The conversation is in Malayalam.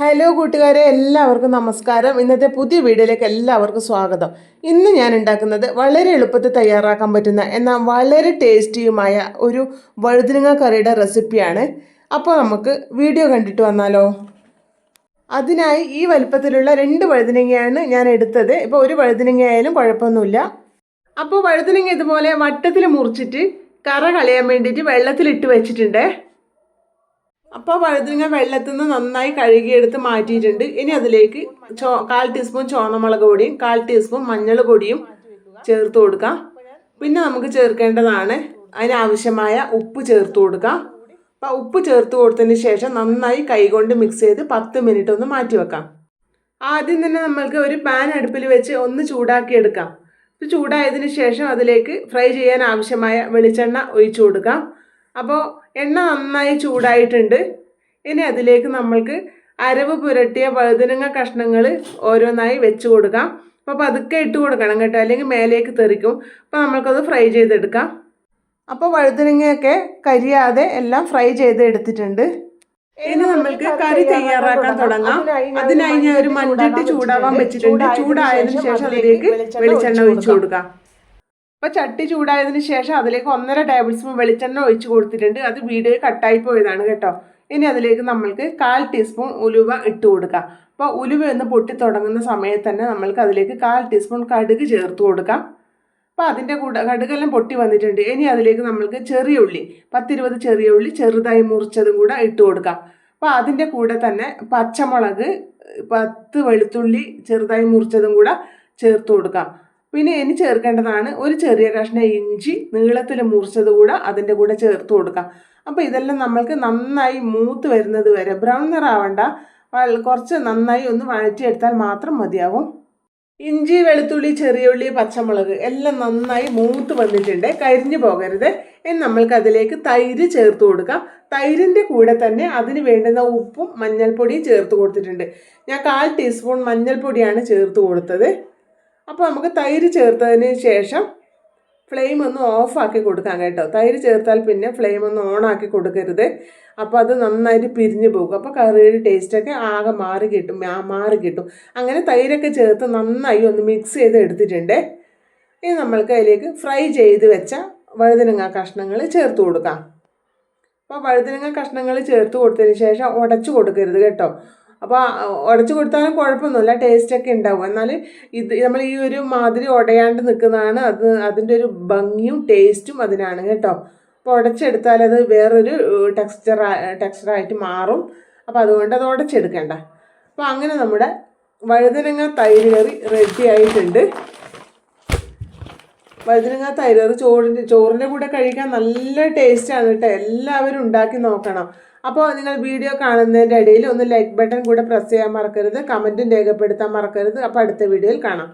ഹലോ കൂട്ടുകാരെ, എല്ലാവർക്കും നമസ്കാരം. ഇന്നത്തെ പുതിയ വീഡിയോയിലേക്ക് എല്ലാവർക്കും സ്വാഗതം. ഇന്ന് ഞാൻ ഉണ്ടാക്കുന്നത് വളരെ എളുപ്പത്തിൽ തയ്യാറാക്കാൻ പറ്റുന്ന എന്നാൽ വളരെ ടേസ്റ്റിയുമായ ഒരു വഴുതനങ്ങ കറിയുടെ റെസിപ്പിയാണ്. അപ്പോൾ നമുക്ക് വീഡിയോ കണ്ടിട്ട് വന്നാലോ. അതിനായി ഈ വലുപ്പത്തിലുള്ള 2 വഴുതനങ്ങയാണ് ഞാൻ എടുത്തത്. ഇപ്പോൾ ഒരു വഴുതനങ്ങ ആയാലും കുഴപ്പമൊന്നുമില്ല. അപ്പോൾ വഴുതനങ്ങ ഇതുപോലെ വട്ടത്തിൽ മുറിച്ചിട്ട് കറ കളയാൻ വേണ്ടിയിട്ട് വെള്ളത്തിലിട്ട് വെച്ചിട്ടുണ്ട്. അപ്പോൾ വഴുതനങ്ങ വെള്ളത്തിൽ നിന്ന് നന്നായി കഴുകിയെടുത്ത് മാറ്റിയിട്ടുണ്ട്. ഇനി അതിലേക്ക് 1/4 ടീസ്പൂൺ ചുവന്നമുളക് പൊടിയും 1/4 ടീസ്പൂൺ മഞ്ഞൾ പൊടിയും ചേർത്ത് കൊടുക്കാം. പിന്നെ നമുക്ക് ചേർക്കേണ്ടതാണ് അതിനാവശ്യമായ ഉപ്പ് ചേർത്ത് കൊടുക്കാം. അപ്പോൾ ഉപ്പ് ചേർത്ത് കൊടുത്തതിന് ശേഷം നന്നായി കൈകൊണ്ട് മിക്സ് ചെയ്ത് 10 മിനിറ്റ് ഒന്ന് മാറ്റി വെക്കാം. ആദ്യം തന്നെ നമ്മൾക്ക് ഒരു പാൻ അടുപ്പിൽ വെച്ച് ഒന്ന് ചൂടാക്കി എടുക്കാം. ഇത് ചൂടായതിന് ശേഷം അതിലേക്ക് ഫ്രൈ ചെയ്യാൻ ആവശ്യമായ വെളിച്ചെണ്ണ ഒഴിച്ചു കൊടുക്കാം. അപ്പോൾ എണ്ണ നന്നായി ചൂടായിട്ടുണ്ട്. ഇനി അതിലേക്ക് നമ്മൾക്ക് അരവ് പുരട്ടിയ വഴുതനങ്ങ കഷ്ണങ്ങൾ ഓരോന്നായി വെച്ച് കൊടുക്കാം. അപ്പോൾ പതുക്കെ ഇട്ട് കൊടുക്കണം കേട്ടോ, അല്ലെങ്കിൽ മേലേക്ക് തെറിക്കും. അപ്പോൾ നമ്മൾക്കത് ഫ്രൈ ചെയ്തെടുക്കാം. അപ്പോൾ വഴുതനങ്ങയൊക്കെ കരിയാതെ എല്ലാം ഫ്രൈ ചെയ്ത് എടുത്തിട്ടുണ്ട്. ഇനി നമ്മൾക്ക് കറി തയ്യാറാക്കാൻ തുടങ്ങാം. അതിനായി ഞാൻ ഒരു മൺചട്ടി ചൂടാവാൻ വെച്ചിട്ടുണ്ട്. ചൂടായതിനു ശേഷം അതിലേക്ക് വെളിച്ചെണ്ണ ഒഴിച്ചു കൊടുക്കാം. അപ്പോൾ ചട്ടി ചൂടായതിന് ശേഷം അതിലേക്ക് 1.5 ടേബിൾ സ്പൂൺ വെളിച്ചെണ്ണ ഒഴിച്ച് കൊടുത്തിട്ടുണ്ട്. അത് വീഡിയോ കട്ടായി പോയതാണ് കേട്ടോ. ഇനി അതിലേക്ക് നമ്മൾക്ക് 1/4 ടീസ്പൂൺ ഉലുവ ഇട്ട് കൊടുക്കാം. അപ്പോൾ ഉലുവ ഒന്ന് പൊട്ടി തുടങ്ങുന്ന സമയത്ത് തന്നെ നമ്മൾക്ക് അതിലേക്ക് 1/4 ടീസ്പൂൺ കടുക് ചേർത്ത് കൊടുക്കാം. അപ്പോൾ അതിൻ്റെ കൂടെ കടുകെല്ലാം പൊട്ടി വന്നിട്ടുണ്ട്. ഇനി അതിലേക്ക് നമ്മൾക്ക് ചെറിയ ഉള്ളി 10-20 ചെറിയ ഉള്ളി ചെറുതായി മുറിച്ചതും കൂടെ ഇട്ട് കൊടുക്കാം. അപ്പോൾ അതിൻ്റെ കൂടെ തന്നെ പച്ചമുളക് 10 വെളുത്തുള്ളി ചെറുതായി മുറിച്ചതും കൂടെ ചേർത്ത് കൊടുക്കാം. പിന്നെ ഇനി ചേർക്കേണ്ടതാണ് ഒരു ചെറിയ കഷ്ണം ഇഞ്ചി നീളത്തിൽ മുറിച്ചത് കൂടെ അതിൻ്റെ കൂടെ ചേർത്ത് കൊടുക്കാം. അപ്പോൾ ഇതെല്ലാം നമ്മൾക്ക് നന്നായി മൂത്ത് വരുന്നത് വരെ, ബ്രൗൺ നിറാവണ്ട, കുറച്ച് നന്നായി ഒന്ന് വഴറ്റിയെടുത്താൽ മാത്രം മതിയാവും. ഇഞ്ചി വെളുത്തുള്ളി ചെറിയ ഉള്ളി പച്ചമുളക് എല്ലാം നന്നായി മൂത്ത് വന്നിട്ടുണ്ട്, കരിഞ്ഞു പോകരുത്. ഇനി നമ്മൾക്ക് അതിലേക്ക് തൈര് ചേർത്ത് കൊടുക്കാം. തൈരിൻ്റെ കൂടെ തന്നെ അതിന് വേണ്ടുന്ന ഉപ്പും മഞ്ഞൾപ്പൊടിയും ചേർത്ത് കൊടുത്തിട്ടുണ്ട്. ഞാൻ 1/4 ടീസ്പൂൺ മഞ്ഞൾപ്പൊടിയാണ് ചേർത്ത് കൊടുത്തത്. അപ്പോൾ നമുക്ക് തൈര് ചേർത്തതിന് ശേഷം ഫ്ലെയിം ഒന്ന് ഓഫാക്കി കൊടുക്കാം കേട്ടോ. തൈര് ചേർത്താൽ പിന്നെ ഫ്ലെയിം ഒന്ന് ഓണാക്കി കൊടുക്കരുത്. അപ്പോൾ അത് നന്നായിട്ട് പിരിഞ്ഞു പോകും. അപ്പോൾ കറിയുടെ ടേസ്റ്റൊക്കെ ആകെ മാറി കിട്ടും. അങ്ങനെ തൈരൊക്കെ ചേർത്ത് നന്നായി ഒന്ന് മിക്സ് ചെയ്ത് എടുത്തിട്ടുണ്ട്. ഇനി നമ്മൾക്ക് അതിലേക്ക് ഫ്രൈ ചെയ്ത് വെച്ച വഴുതനങ്ങ കഷ്ണങ്ങൾ ചേർത്ത് കൊടുക്കാം. അപ്പോൾ വഴുതനങ്ങ കഷ്ണങ്ങൾ ചേർത്ത് കൊടുത്തതിന് ശേഷം ഉടച്ചു കൊടുക്കരുത് കേട്ടോ. അപ്പോൾ ഉടച്ചു കൊടുത്താലും കുഴപ്പമൊന്നുമില്ല, ടേസ്റ്റൊക്കെ ഉണ്ടാവും. എന്നാൽ ഇത് നമ്മൾ ഈ ഒരു മാതിരി ഉടയാണ്ട് നിൽക്കുന്നതാണ് അതിൻ്റെ ഒരു ഭംഗിയും ടേസ്റ്റും അതിനാണ് കേട്ടോ. അപ്പോൾ ഉടച്ചെടുത്താൽ അത് വേറൊരു ടെക്സ്ചറായിട്ട് മാറും. അപ്പോൾ അതുകൊണ്ട് അത് ഉടച്ചെടുക്കേണ്ട. അപ്പോൾ അങ്ങനെ നമ്മുടെ വഴുതനങ്ങ തൈര് കറി റെഡി ആയിട്ടുണ്ട്. വഴുതനങ്ങ തൈര് കറി ചോറിൻ്റെ കൂടെ കഴിക്കാൻ നല്ല ടേസ്റ്റാണ് കേട്ടോ. എല്ലാവരും ഉണ്ടാക്കി നോക്കണം. അപ്പോൾ നിങ്ങൾ വീഡിയോ കാണുന്നതിൻ്റെ ഇടയിൽ ഒന്ന് ലൈക്ക് ബട്ടൺ കൂടെ പ്രസ് ചെയ്യാൻ മറക്കരുത്, കമൻറ്റും രേഖപ്പെടുത്താൻ മറക്കരുത്. അപ്പോൾ അടുത്ത വീഡിയോയിൽ കാണാം.